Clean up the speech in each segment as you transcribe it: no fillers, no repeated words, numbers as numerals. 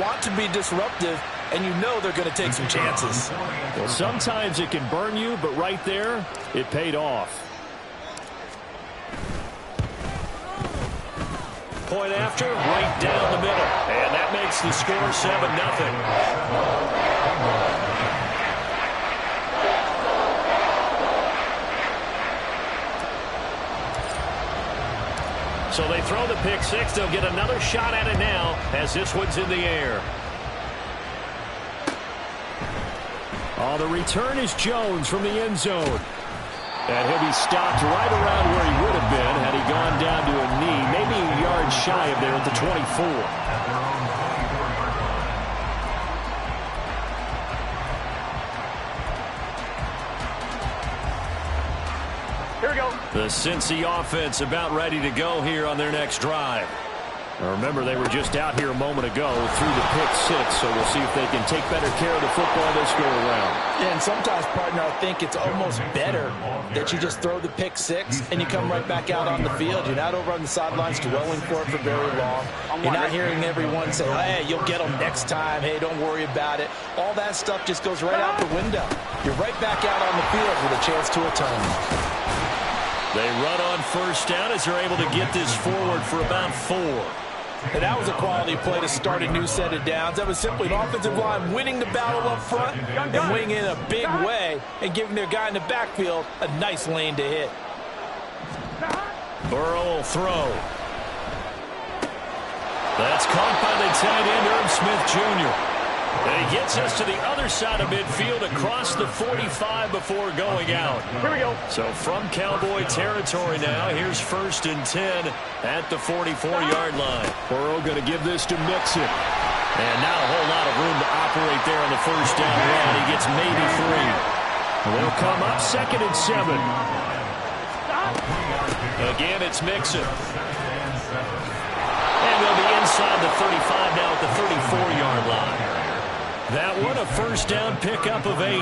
want to be disruptive, and you know they're going to take some chances. Well, sometimes it can burn you, but right there, it paid off. Point after, right down the middle. And that makes the score 7-0. So they throw the pick six. They'll get another shot at it now as this one's in the air. Oh, the return is Jones from the end zone. And he'll be stopped right around where he would have been had he gone down to a knee, maybe a yard shy of there at the 24. The Cincy offense about ready to go here on their next drive. Now remember, they were just out here a moment ago through the pick six, so we'll see if they can take better care of the football this go around. Yeah, and sometimes, partner, I think it's almost better that you just throw the pick six and you come right back out on the field. You're not over on the sidelines dwelling for it for very long. You're not hearing everyone say, hey, you'll get them next time. Hey, don't worry about it. All that stuff just goes right out the window. You're right back out on the field with a chance to atone. They run on first down as they're able to get this forward for about 4. And that was a quality play to start a new set of downs. That was simply an offensive line winning the battle up front and winning in a big way and giving their guy in the backfield a nice lane to hit. Burrow will throw. That's caught by the tight end, Herb Smith Jr. And he gets us to the other side of midfield across the 45 before going out. Here we go. So from Cowboy territory now, here's 1st and 10 at the 44-yard line. Burrow going to give this to Mixon. And not a whole lot of room to operate there on the first down run. He gets maybe 3. They'll come up 2nd and 7. Again, it's Mixon. And they'll be inside the 35 now at the 34-yard line. That one, a first down pickup of 8.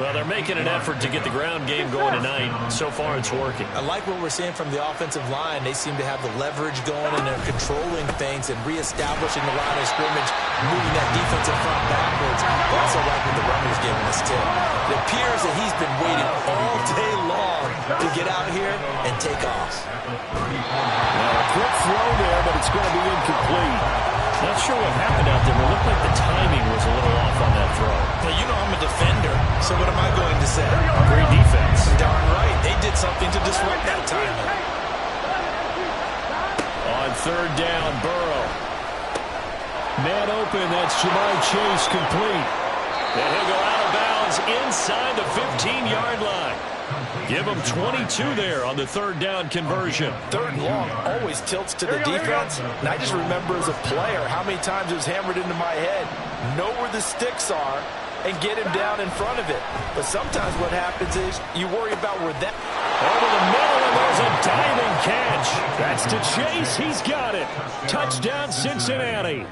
Well, they're making an effort to get the ground game going tonight. So far, it's working. I like what we're seeing from the offensive line. They seem to have the leverage going, and they're controlling things and reestablishing the line of scrimmage, moving that defensive front backwards. I also like what the runner's giving us, too. It appears that he's been waiting all day long to get out here and take off. Well, a quick throw there, but it's going to be incomplete. Not sure what happened out there, but it looked like the timing was a little off on that throw. Well, you know I'm a defender, so what am I going to say? Great defense. Darn right. They did something to disrupt that timing. On 3rd down, Burrow. Man open, that's Jamar Chase complete. And he'll go out of bounds inside the 15-yard line. Give him 22 there on the 3rd down conversion. 3rd and long always tilts to the defense. And I just remember as a player how many times it was hammered into my head. Know where the sticks are and get him down in front of it. But sometimes what happens is you worry about where that... Over the middle, and there's a diving catch. That's to Chase. He's got it. Touchdown, Cincinnati.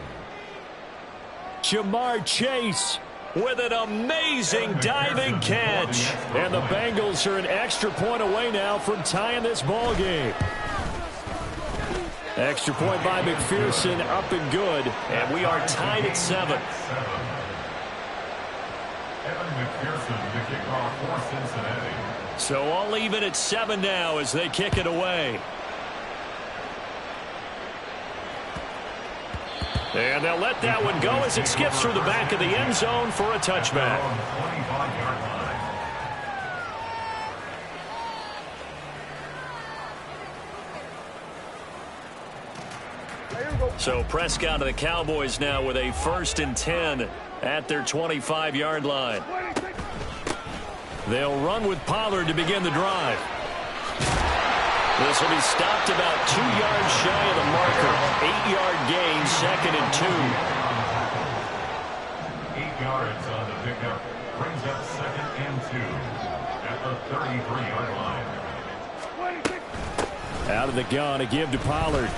Jamar Chase with an amazing diving catch. And the Bengals are an extra point away now from tying this ball game. Extra point by McPherson, up and good. And we are tied at 7. So all even at 7 now as they kick it away. And they'll let that one go as it skips through the back of the end zone for a touchback. So Prescott and the Cowboys now with a 1st and 10 at their 25-yard line. They'll run with Pollard to begin the drive. This will be stopped about 2 yards shy of the marker. 8-yard gain, 2nd and 2. 8 yards on the pickup. Brings up 2nd and 2 at the 33-yard line. Out of the gun, a give to Pollard.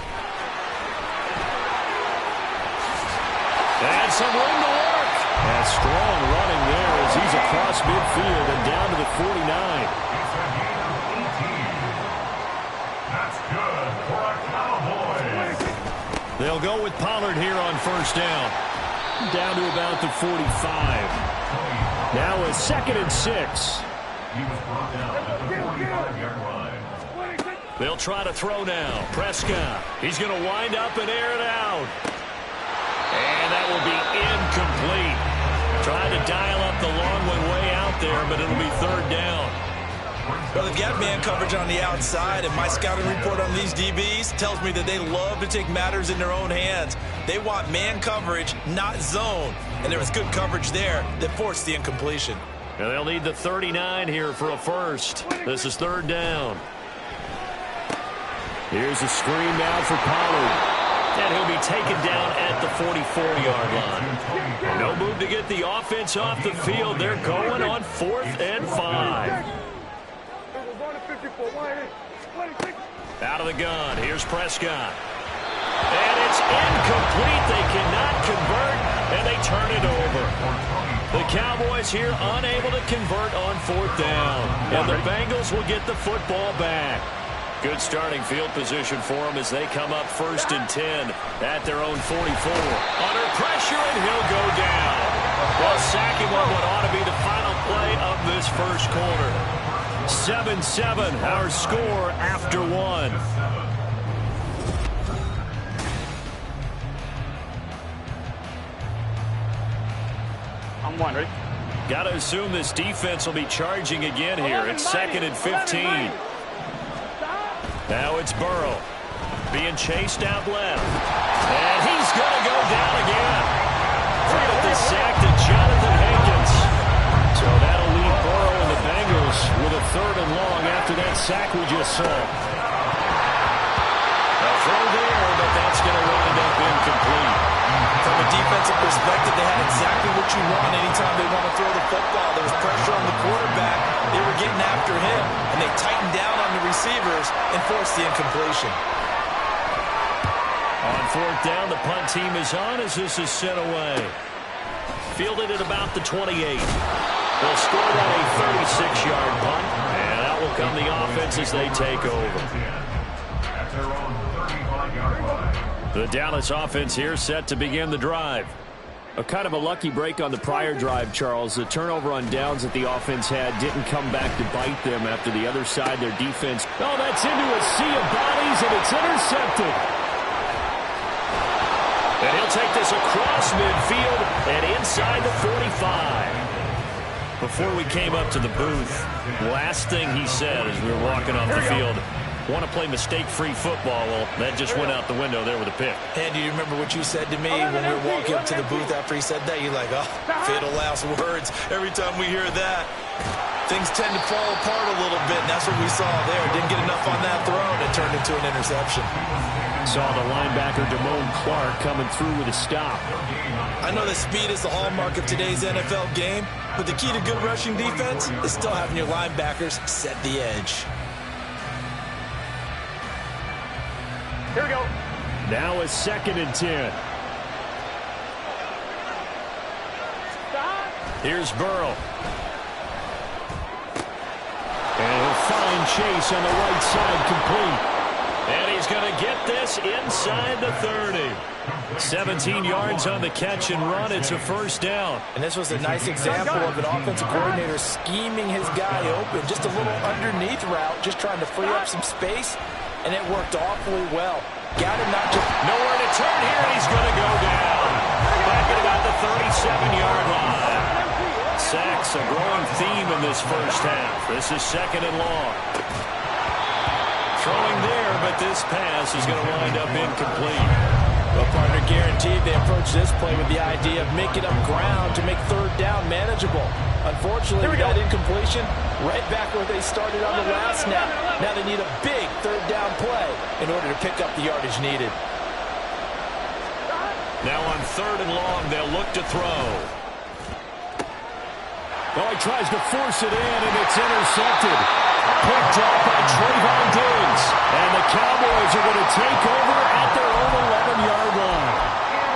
And some room to work. And strong running there as he's across midfield and down to the 49. That's good for a Cowboy. They'll go with Pollard here on first down. Down to about the 45. Now a 2nd and 6. He was brought down at the 45-yard line. They'll try to throw now. Prescott. He's going to wind up and air it out. And that will be incomplete. Trying to dial up the long one way out there, but it'll be 3rd down. Well, they've got man coverage on the outside, and my scouting report on these DBs tells me that they love to take matters in their own hands. They want man coverage, not zone. And there was good coverage there that forced the incompletion. And they'll need the 39 here for a first. This is 3rd down. Here's a screen now for Pollard. And he'll be taken down at the 44-yard line. No move to get the offense off the field. They're going on 4th and 5. Out of the gun. Here's Prescott. And it's incomplete. They cannot convert, and they turn it over. The Cowboys here unable to convert on 4th down. And the Bengals will get the football back. Good starting field position for them as they come up 1st and 10 at their own 44. Under pressure, and he'll go down. Well, sacking on what ought to be the final play of this first quarter. 7-7, our score after 1. I'm one, ready? Got to assume this defense will be charging again here. It's 2nd and 15. Now it's Burrow being chased out left. And he's going to go down again. With the sack to Jonathan Hankins. So that'll leave Burrow and the Bengals with a 3rd and long after that sack we just saw. A throw there, but that's going to wind up incomplete. From a defensive perspective, they had exactly what you want anytime they want to throw the football. There was pressure on the quarterback. They were getting after him, and they tightened down on the receivers and forced the incompletion. On 4th down, the punt team is on as this is sent away. Fielded at about the 28. They'll score that a 36-yard punt, and that will come the offense as they take over. At their own 35-yard line. The Dallas offense here set to begin the drive. A kind of a lucky break on the prior drive, Charles. The turnover on downs that the offense had didn't come back to bite them after the other side, their defense. Oh, that's into a sea of bodies, and it's intercepted. And he'll take this across midfield and inside the 45. Before we came up to the booth, last thing he said as we were walking off the field, want to play mistake-free football. Well, that just went out the window there with a pick. And do you remember what you said to me when we were walking up to the booth after he said that? You're like, oh, fatal last words. Every time we hear that, things tend to fall apart a little bit, and that's what we saw there. Didn't get enough on that throw, and it turned into an interception. Saw the linebacker, Damone Clark, coming through with a stop. I know that speed is the hallmark of today's NFL game, but the key to good rushing defense is still having your linebackers set the edge. Here we go. Now a 2nd and 10. Here's Burrow. And he'll find Chase on the right side, complete. And he's going to get this inside the 30. 17 yards on the catch and run. It's a 1st down. And this was a nice example of an offensive coordinator scheming his guy open. Just a little underneath route, just trying to free up some space, and it worked awfully well. Got him not just... Nowhere to turn here, and he's going to go down. Back at about the 37-yard line. Sacks, a growing theme in this first half. This is 2nd and long. Throwing there, but this pass is going to wind up incomplete. Well, partner, guaranteed they approach this play with the idea of making up ground to make 3rd down manageable. Unfortunately, with that incompletion, right back where they started on the last snap. Now they need a big 3rd down play in order to pick up the yardage needed. Now on 3rd and long, they'll look to throw. Oh, he tries to force it in, and it's intercepted. Picked up by Trayvon Diggs. And the Cowboys are going to take over at their own 11-yard line.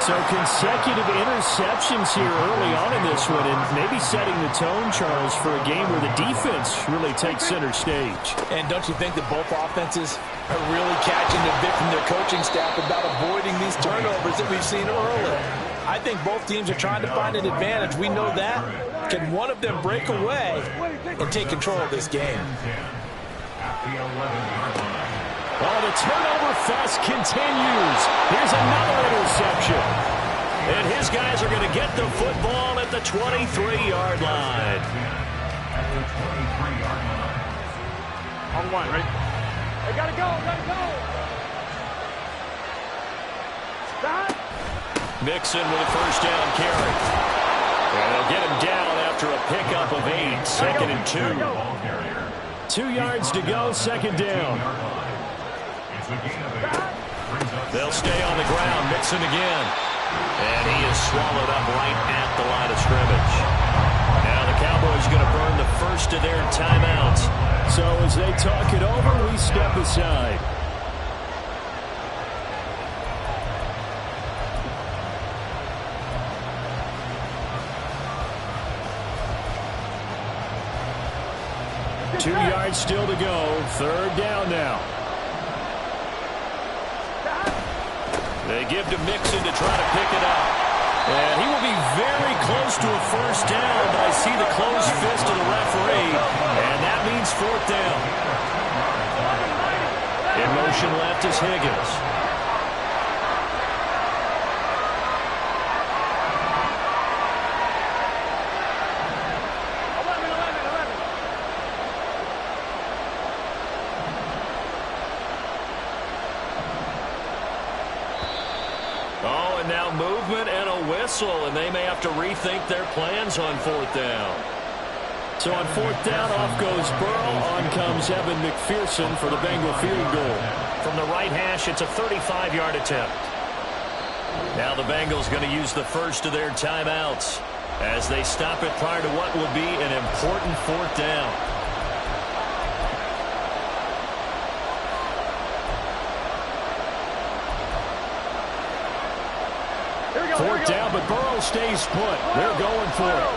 So consecutive interceptions here early on in this one, and maybe setting the tone, Charles, for a game where the defense really takes center stage. And don't you think that both offenses are really catching the bit from their coaching staff about avoiding these turnovers that we've seen early? I think both teams are trying to find an advantage. We know that. Can one of them break away and take control of this game? Well, the turnover fest continues. Here's another interception. And his guys are going to get the football at the 23-yard line. On one, ready? They gotta go, gotta go. Stop. Mixon with a first down carry. And they'll get him down after a pickup of 8, 2nd and 2. 2 yards to go, 2nd down. They'll stay on the ground. Mixon again. And he is swallowed up right at the line of scrimmage. Now the Cowboys going to burn the first of their timeouts. So as they talk it over, we step aside. Two yards still to go. 3rd down now. They give to Mixon to try to pick it up. And he will be very close to a first down, but I see the closed fist of the referee, and that means 4th down. In motion left is Higgins. Movement and a whistle, and they may have to rethink their plans on 4th down. So on 4th down, off goes Burrow. On comes Evan McPherson for the Bengal field goal. From the right hash, it's a 35-yard attempt. Now the Bengals going to use the first of their timeouts as they stop it prior to what will be an important 4th down. Fourth down, but Burrow stays put. They're going for it.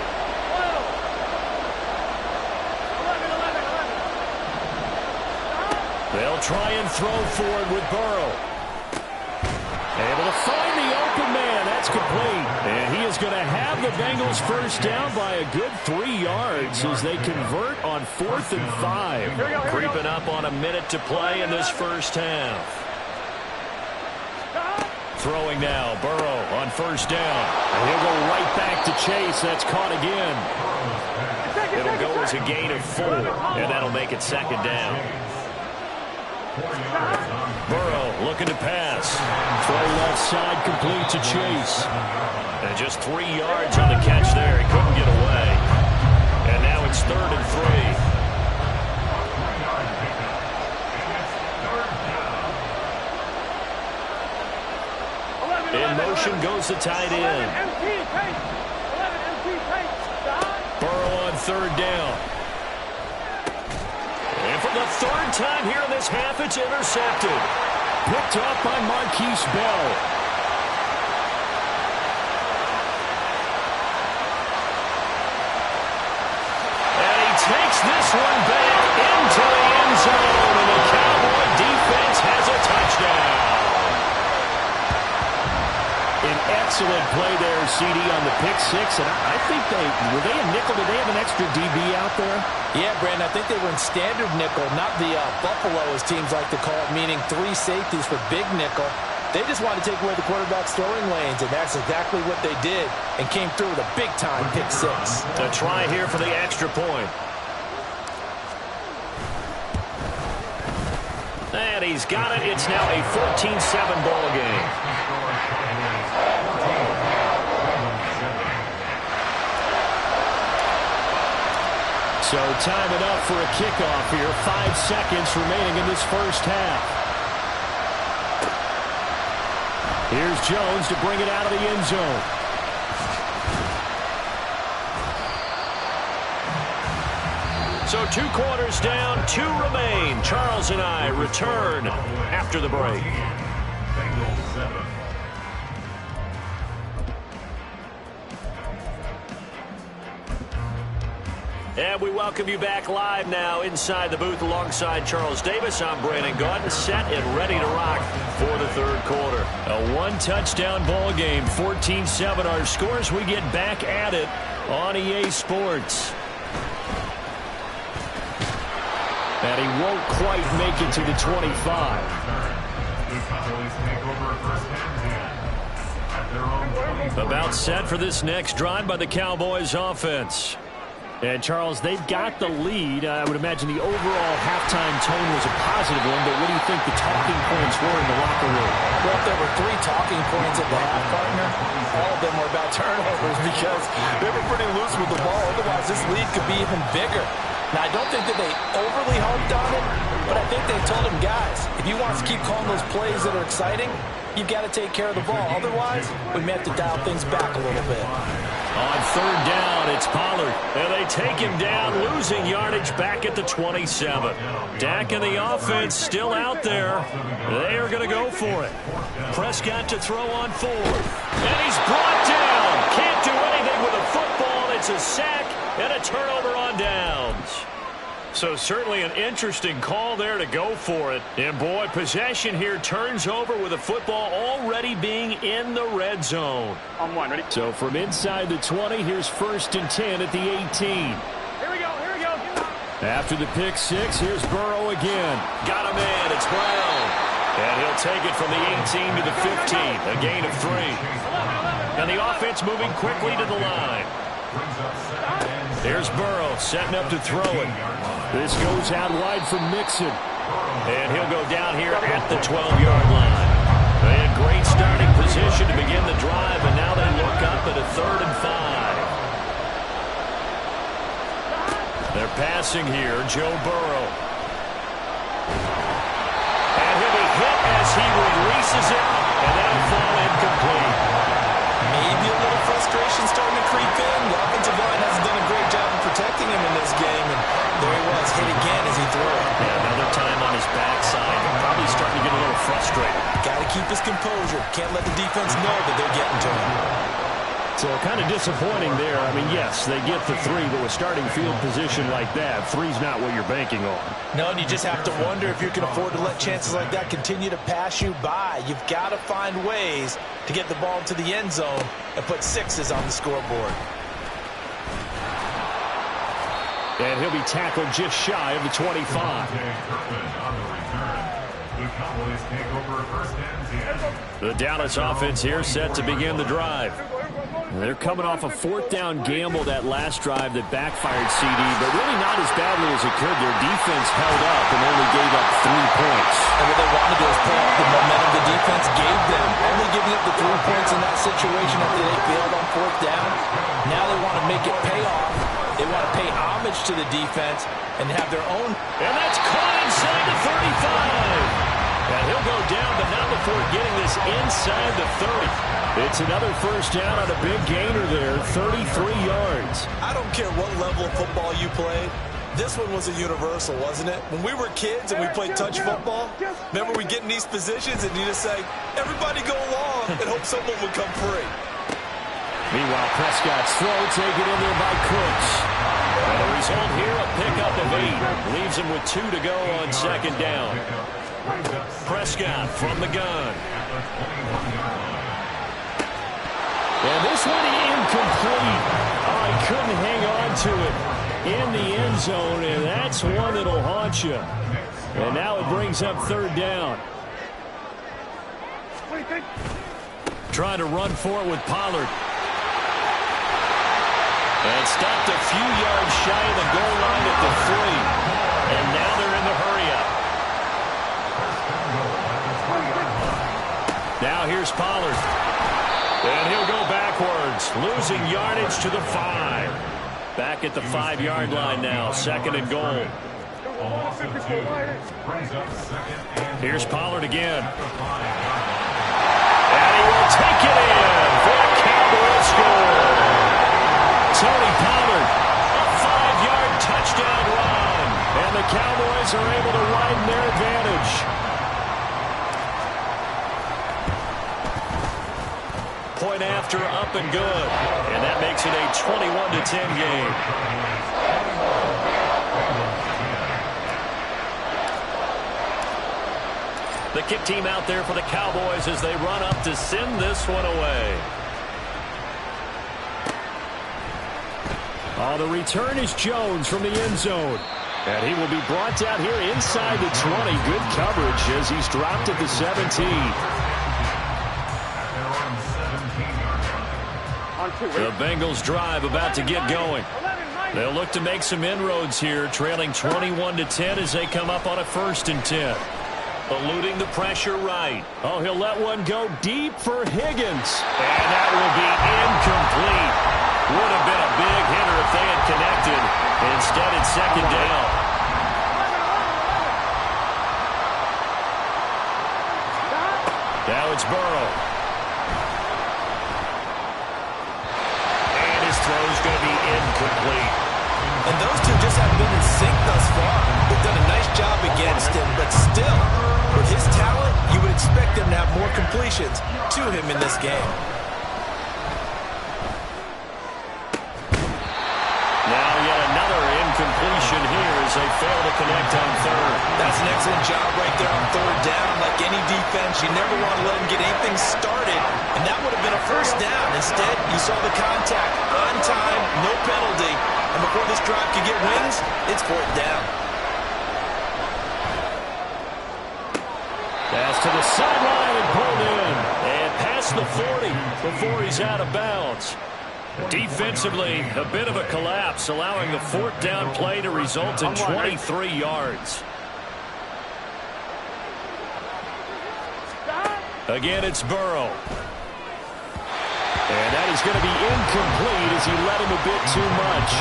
They'll try and throw forward with Burrow. Able to find the open man. That's complete. And he is going to have the Bengals first down by a good 3 yards as they convert on 4th and 5. Creeping up on a minute to play in this first half. Throwing now, Burrow on first down. And he'll go right back to Chase. That's caught again. It'll go as a gain of 4, and that'll make it 2nd down. Burrow looking to pass. Throw left side, complete to Chase. And just 3 yards on the catch there. He couldn't get away. And now it's 3rd and 3. In motion goes the tight end. Burrow on 3rd down. And for the 3rd time here in this half, it's intercepted. Picked up by Marquise Bell. And he takes this one back into the end zone. And the Cowboy defense has a touchdown. An excellent play there, CD, on the pick 6. And I think were they in nickel? Did they have an extra DB out there? Yeah, Brandon, I think they were in standard nickel, not the Buffalo, as teams like to call it, meaning 3 safeties for big nickel. They just wanted to take away the quarterback's throwing lanes, and that's exactly what they did, and came through with a big-time pick 6. A try here for the extra point. And he's got it. It's now a 14-7 ball game. So time it up for a kickoff here. 5 seconds remaining in this first half. Here's Jones to bring it out of the end zone. So 2 quarters down, 2 remain. Charles and I return after the break. And we welcome you back live now inside the booth alongside Charles Davis. I'm Brandon Gaudin, set and ready to rock for the third quarter. A one-touchdown ball game, 14-7 our scores. We get back at it on EA Sports. And he won't quite make it to the 25. About set for this next drive by the Cowboys offense. And, Charles, they've got the lead. I would imagine the overall halftime tone was a positive one, but what do you think the talking points were in the locker room? Well, if there were 3 talking points at the half, partner, all of them were about turnovers because they were pretty loose with the ball. Otherwise, this lead could be even bigger. Now, I don't think that they overly harped on it, but I think they told him, guys, if you want us to keep calling those plays that are exciting, you've got to take care of the ball. Otherwise, we may have to dial things back a little bit. On third down, it's Pollard. And they take him down, losing yardage back at the 27. Dak and the offense still out there. They are going to go for it. Prescott to throw on 4. And he's brought down. Can't do anything with a football. It's a sack and a turnover on downs. So certainly an interesting call there to go for it. And, boy, possession here turns over with the football already being in the red zone. On 1, ready? So from inside the 20, here's 1st and 10 at the 18. Here we go, here we go. After the pick 6, here's Burrow again. Got him in, it's Brown. And he'll take it from the 18 to the 15, a gain of 3. And the offense moving quickly to the line. There's Burrow setting up to throw it. This goes out wide from Mixon. And he'll go down here at the 12-yard line. They had great starting position to begin the drive, and now they look up at a 3rd and 5. They're passing here, Joe Burrow. And he'll be hit as he releases it, and that'll fall incomplete. Maybe a little frustration starting to creep in. The offensive line hasn't done a great job of protecting him in this game, and there he was, hit again as he threw it. Yeah, another time on his backside. Probably starting to get a little frustrated. Got to keep his composure. Can't let the defense know that they're getting to him. So kind of disappointing there. I mean, yes, they get the 3, but with starting field position like that, 3's not what you're banking on. No, and you just have to wonder if you can afford to let chances like that continue to pass you by. You've got to find ways to get the ball to the end zone and put 6s on the scoreboard. And he'll be tackled just shy of the 25. The Dallas offense here set to begin the drive. They're coming off a 4th down gamble that last drive that backfired CD, but really not as badly as it could. Their defense held up and only gave up 3 points. And what they wanted to do is play off the momentum the defense gave them. Only giving up the 3 points in that situation after they failed on 4th down. Now they want to make it pay off. They want to pay homage to the defense and have their own. And that's caught inside the 35. And he'll go down, but not before getting this inside the 30. It's another 1st down on a big gainer there, 33 yards. I don't care what level of football you played. This one was a universal, wasn't it? When we were kids and we played touch football, remember we get in these positions and you just say, everybody go along and hope someone would come free. Meanwhile, Prescott's throw taken in there by Cooks. And the result here, a pickup of 8. Leaves him with 2 to go on 2nd down. Prescott from the gun. And this one incomplete. Oh, he couldn't hang on to it in the end zone, and that's one that'll haunt you. And now it brings up 3rd down. Trying to run for it with Pollard. And stopped a few yards shy of the goal line at the 3. And now they're in the hurry-up. Now here's Pollard. And he'll go backwards, losing yardage to the 5. Back at the 5-yard line now, 2nd and goal. Here's Pollard again. And he will take it in for a Cowboys score. Tony Pollard, a 5-yard touchdown run. And the Cowboys are able to widen their advantage. Point after, up and good. And that makes it a 21-10 game. The kick team out there for the Cowboys as they run up to send this one away. The return is Jones from the end zone. And he will be brought down here inside the 20. Good coverage as he's dropped at the 17. The Bengals drive about to get going. They'll look to make some inroads here, trailing 21-10 as they come up on a 1st and 10. Eluding the pressure right. Oh, he'll let one go deep for Higgins. And that will be incomplete. Would have been a big hitter if they had connected. Instead, it's 2nd down. Now it's Burrow. And his throw's going to be incomplete. And those two just haven't been in sync thus far. They've done a nice job against him, but still, with his talent, you would expect them to have more completions to him in this game. Now yet another incompletion here as they fail to connect on 3rd. That's an excellent job right there on 3rd down. Like any defense, you never want to let them get anything started, and that would have been a 1st down. Instead, you saw the contact on time, no penalty, and before this drive could get wings, it's 4th down. Pass to the sideline and pulled in. And past the 40 before he's out of bounds. Defensively, a bit of a collapse, allowing the 4th down play to result in 23 yards. Again, it's Burrow. And that is going to be incomplete as he let him a bit too much.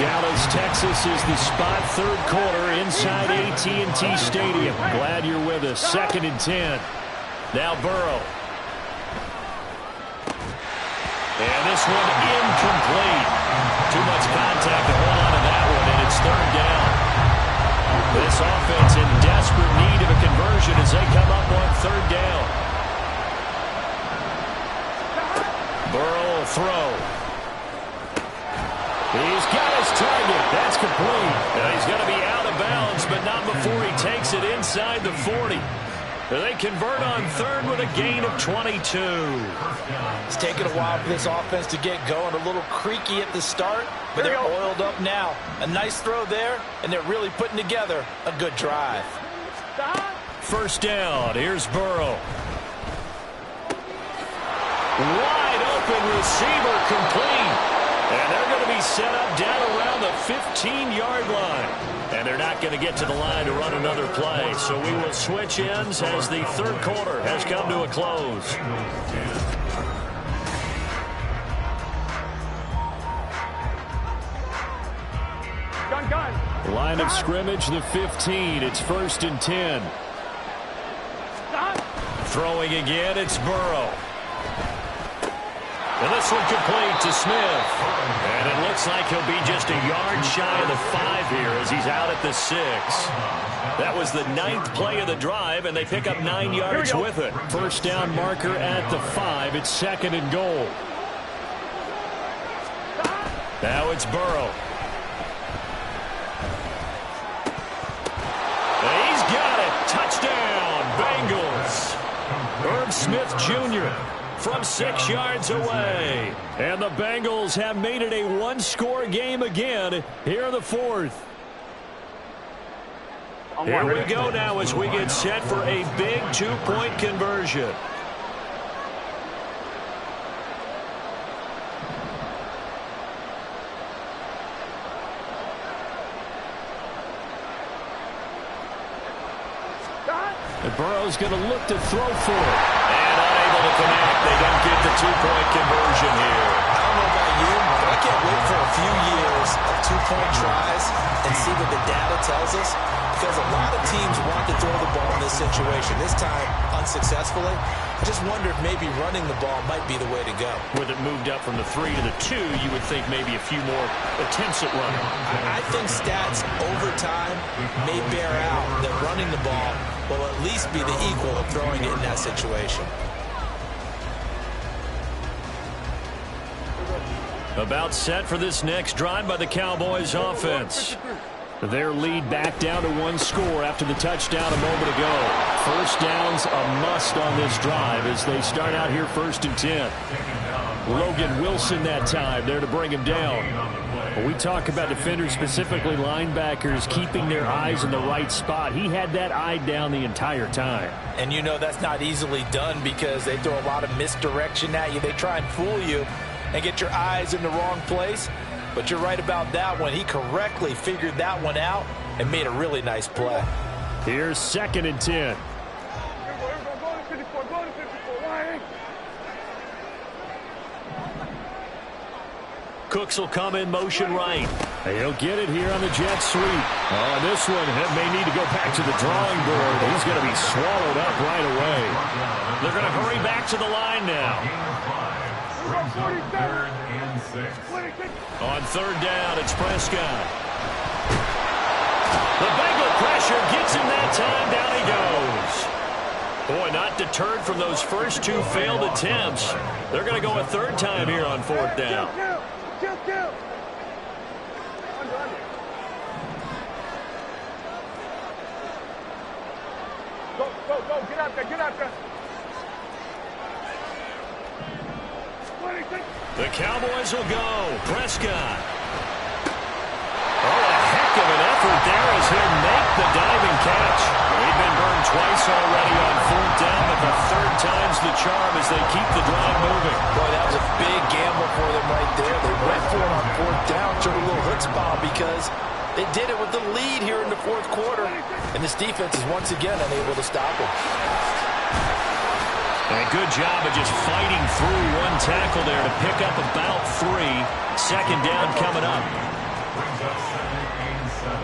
Dallas, Texas is the spot 3rd quarter inside AT&T Stadium. Glad you're with us. 2nd and 10. Now Burrow. And this one incomplete. Too much contact to hold on to that one, and it's 3rd down. This offense in desperate need of a conversion as they come up on 3rd down. Burrow will throw. He's got his target. That's complete. And he's going to be out of bounds, but not before he takes it inside the 40. They convert on 3rd with a gain of 22. It's taken a while for this offense to get going. A little creaky at the start, but they're oiled up now. A nice throw there, and they're really putting together a good drive. 1st down. Here's Burrow. Wide open receiver complete. And they're going to be set up down around the 15-yard line. And they're not going to get to the line to run another play. So we will switch ends as the 3rd quarter has come to a close. Gun. Line of scrimmage, the 15. It's 1st and 10. Throwing again, it's Burrow. And this one complete to Smith. And it looks like he'll be just a yard shy of the 5 here as he's out at the 6. That was the 9th play of the drive, and they pick up 9 yards with it. 1st down marker at the 5. It's 2nd and goal. Now it's Burrow. And he's got it. Touchdown, Bengals. Irv Smith Jr. from 6 yards away. And the Bengals have made it a one-score game again here in the 4th. Here we go now as we get set for a big 2-point conversion. And Burrow's going to look to throw for it. And unable to connect. They don't get the 2-point conversion here. I don't know about you, but I can't wait for a few years of 2-point tries and see what the data tells us. Because a lot of teams want to throw the ball in this situation. This time, unsuccessfully. I just wonder if maybe running the ball might be the way to go. With it moved up from the 3 to the 2, you would think maybe a few more attempts at running. I think stats over time may bear out that running the ball will at least be the equal of throwing it in that situation. About set for this next drive by the Cowboys offense. Their lead back down to 1 score after the touchdown a moment ago. First down's a must on this drive as they start out here 1st and 10. Logan Wilson that time there to bring him down. When we talk about defenders, specifically linebackers, keeping their eyes in the right spot, he had that eye down the entire time. And you know that's not easily done because they throw a lot of misdirection at you. They try and fool you and get your eyes in the wrong place. But you're right about that one. He correctly figured that one out and made a really nice play. Here's 2nd and 10. Cooks will come in motion right. He'll get it here on the jet sweep. Oh, this one may need to go back to the drawing board. He's going to be swallowed up right away. They're going to hurry back to the line now. On 3rd down, it's Prescott. The Bengal pressure gets him that time. Down he goes. Boy, not deterred from those first 2 failed attempts. They're going to go a 3rd time here on 4th down. Go, get out there. The Cowboys will go. Prescott. Oh, a heck of an effort there as he'll make the diving catch. They've been burned twice already on 4th down, but the 3rd time's the charm as they keep the drive moving. Boy, that was a big gamble for them right there. They went for it on 4th down, showed a little chutzpah because they did it with the lead here in the 4th quarter. And this defense is once again unable to stop them. And a good job of just fighting through 1 tackle there to pick up about 3. 2nd down coming up. Brings up 2nd and 7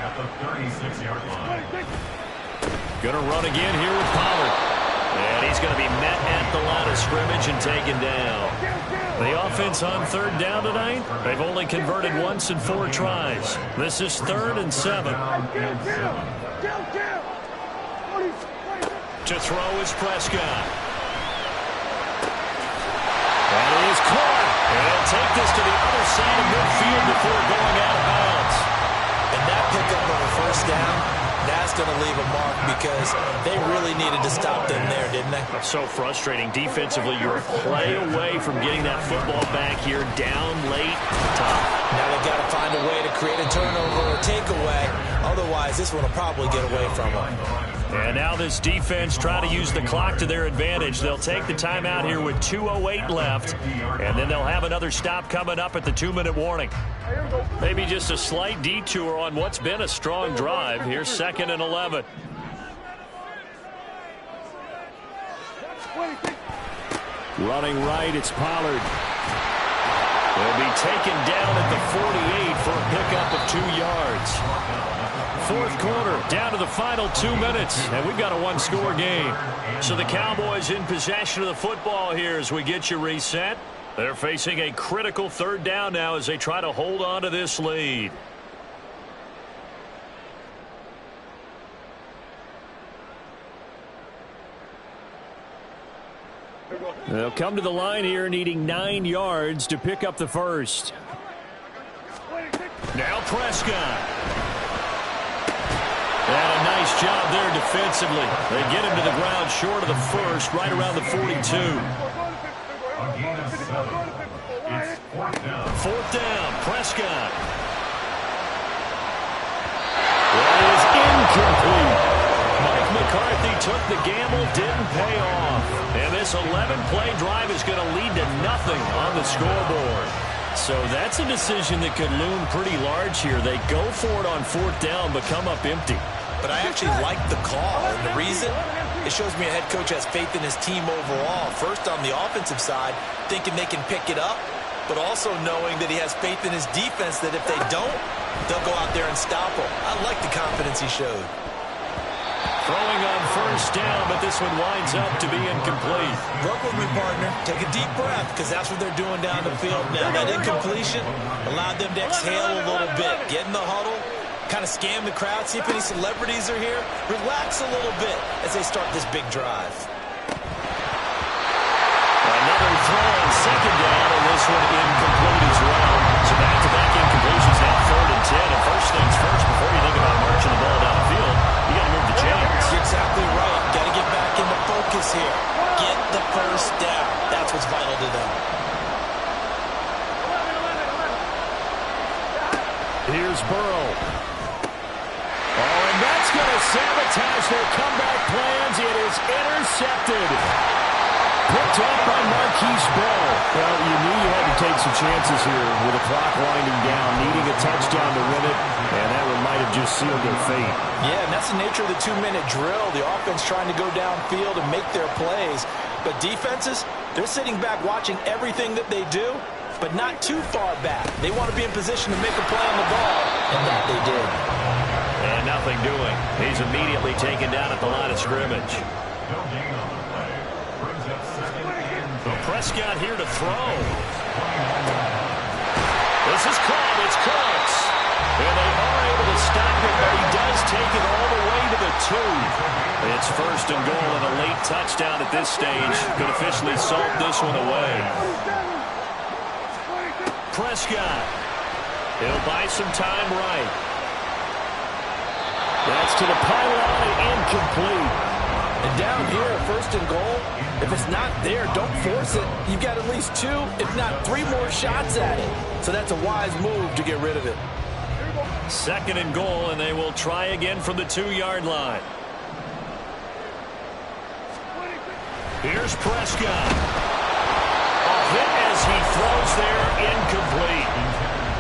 at the 36-yard line. Going to run again here with Pollard. And he's going to be met at the line of scrimmage and taken down. The offense on 3rd down tonight, they've only converted once in 4 tries. This is 3rd and 7. To throw is Prescott. That is caught. And he'll take this to the other side of midfield before going out of bounds. And that pickup of a 1st down, that's going to leave a mark because they really needed to stop them there, didn't they? So frustrating. Defensively, you're a play away from getting that football back here down late. Tough. Now they've got to find a way to create a turnover or takeaway. Otherwise, this one will probably get away from them. And now this defense trying to use the clock to their advantage. They'll take the timeout here with 2:08 left. And then they'll have another stop coming up at the 2-minute warning. Maybe just a slight detour on what's been a strong drive. Here's 2nd and 11. Running right, it's Pollard. They'll be taken down at the 48 for a pickup of 2 yards. 4th quarter, down to the final 2 minutes, and we've got a 1-score game. So the Cowboys in possession of the football here as we get you reset. They're facing a critical 3rd down now as they try to hold on to this lead. They'll come to the line here needing 9 yards to pick up the first. Now Prescott. And a nice job there defensively. They get him to the ground short of the first, right around the 42. It's 4th down. 4th down, Prescott. That is incomplete. Mike McCarthy took the gamble, didn't pay off. And this 11-play drive is going to lead to nothing on the scoreboard. So that's a decision that could loom pretty large here. They go for it on 4th down, but come up empty. But I actually like the call, and the reason, it shows me a head coach has faith in his team overall. First, on the offensive side, thinking they can pick it up, but also knowing that he has faith in his defense that if they don't, they'll go out there and stop them. I like the confidence he showed. Throwing on 1st down, but this one winds up to be incomplete. Work with me, partner. Take a deep breath, because that's what they're doing down the field now. That incompletion allowed them to exhale a little bit. Get in the huddle, kind of scan the crowd, see if any celebrities are here. Relax a little bit as they start this big drive. Another throw on 2nd down, and this one incomplete Here's Burrow. Oh, and that's going to sabotage their comeback plans. It is intercepted. Picked up by Marquise Bell. Well, you knew you had to take some chances here with the clock winding down, needing a touchdown to win it, and that one might have just sealed their fate. Yeah, and that's the nature of the 2-minute drill. The offense trying to go downfield and make their plays. But defenses, they're sitting back watching everything that they do, but not too far back. They want to be in position to make a play on the ball, and that they did. And nothing doing. He's immediately taken down at the line of scrimmage. Prescott here to throw. This is caught. It's close. And they are able to stop it, but he does take it all the way to the 2. It's first and goal and a late touchdown at this stage. Could officially salt this one away. Prescott. He'll buy some time right. That's to the pylon and incomplete. And down here, first and goal, if it's not there, don't force it. You've got at least 2, if not 3 more shots at it. So that's a wise move to get rid of it. Second and goal, and they will try again from the 2-yard line. Here's Prescott. A hit as he throws there, incomplete.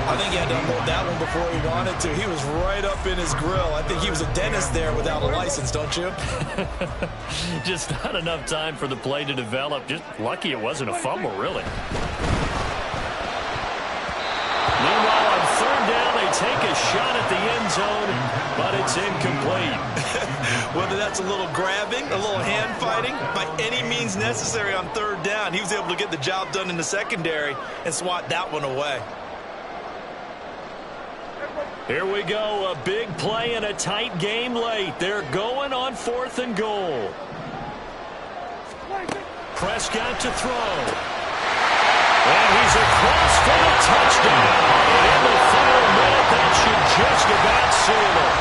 I think he had to unload that one before he wanted to. He was right up in his grill. I think he was a dentist there without a license, don't you? Just not enough time for the play to develop. Just lucky it wasn't a fumble, really. Meanwhile, on third down, they take a shot at the end zone, but it's incomplete. Whether that's a little grabbing, a little hand fighting, by any means necessary on third down, he was able to get the job done in the secondary and swat that one away. Here we go, a big play and a tight game late. They're going on fourth and goal. Prescott to throw. And he's across for the touchdown. And in the final minute, that should just about seal it.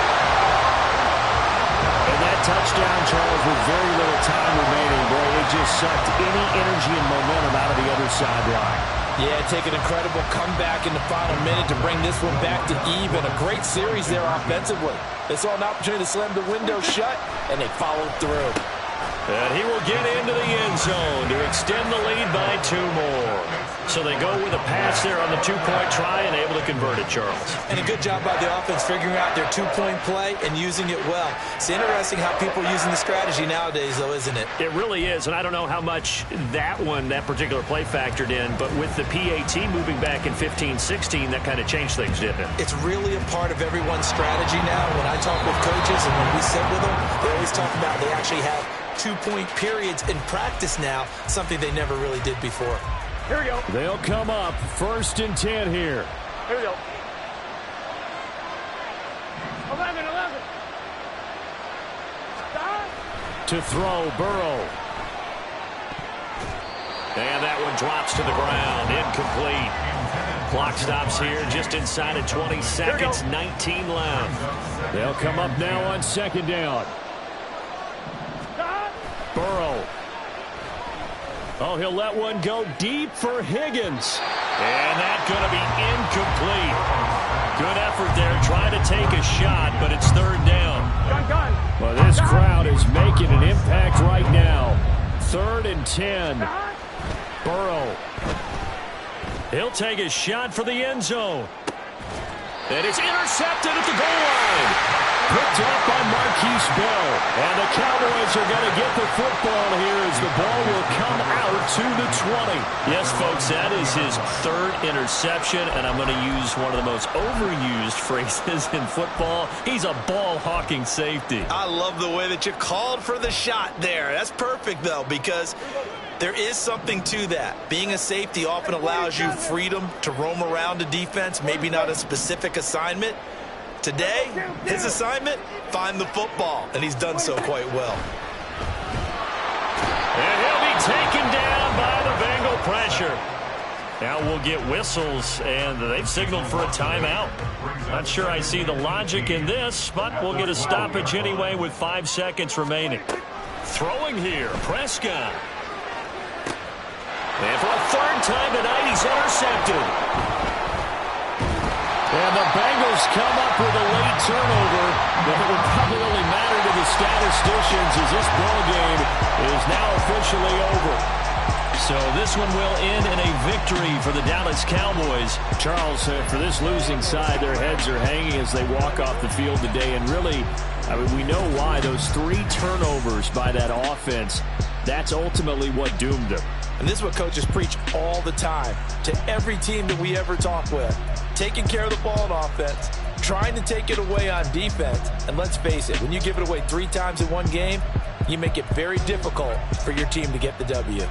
And that touchdown, Charles, with very little time remaining, boy, it just sucked any energy and momentum out of the other sideline. Yeah, take an incredible comeback in the final minute to bring this one back to even. A great series there offensively. They saw an opportunity to slam the window shut, and they followed through. And he will get into the end zone to extend the lead by 2 more. So they go with a pass there on the 2-point try and able to convert it, Charles. And a good job by the offense figuring out their 2-point play and using it well. It's interesting how people are using the strategy nowadays, though, isn't it? It really is, and I don't know how much that particular play factored in, but with the PAT moving back in 15-16, that kind of changed things, didn't it? It's really a part of everyone's strategy now. When I talk with coaches and when we sit with them, they always talk about they actually have 2-point periods in practice now, something they never really did before. Here we go. They'll come up first and 10 here. Here we go. 11. Stop. To throw, Burrow. And that one drops to the ground, incomplete. Clock stops here just inside of 20 seconds, 19 left. They'll come up now on second down. Burrow. Oh, he'll let one go deep for Higgins. And that's going to be incomplete. Good effort there, trying to take a shot, but it's third down. Gun. Well, this crowd is making an impact right now. 3rd and 10. Burrow. He'll take a shot for the end zone. And it's intercepted at the goal line. Picked up by Marquise Bell. And the Cowboys are going to get the football here as the ball will come out to the 20. Yes, folks, that is his 3rd interception, and I'm going to use one of the most overused phrases in football. He's a ball-hawking safety. I love the way that you called for the shot there. That's perfect, though, because there is something to that. Being a safety often allows you freedom to roam around a defense, maybe not a specific assignment. Today, his assignment, find the football, and he's done so quite well. And he'll be taken down by the Bengal pressure. Now we'll get whistles, and they've signaled for a timeout. Not sure I see the logic in this, but we'll get a stoppage anyway with 5 seconds remaining. Throwing here, Prescott. And for a 3rd time tonight, he's intercepted. And the Bengals come up with a late turnover that will probably only matter to the statisticians as this ball game is now officially over. So this one will end in a victory for the Dallas Cowboys. Charles, for this losing side, their heads are hanging as they walk off the field today. And really, I mean, we know why. Those 3 turnovers by that offense, that's ultimately what doomed them. And this is what coaches preach all the time to every team that we ever talk with. Taking care of the ball on offense, trying to take it away on defense. And let's face it, when you give it away 3 times in one game, you make it very difficult for your team to get the W.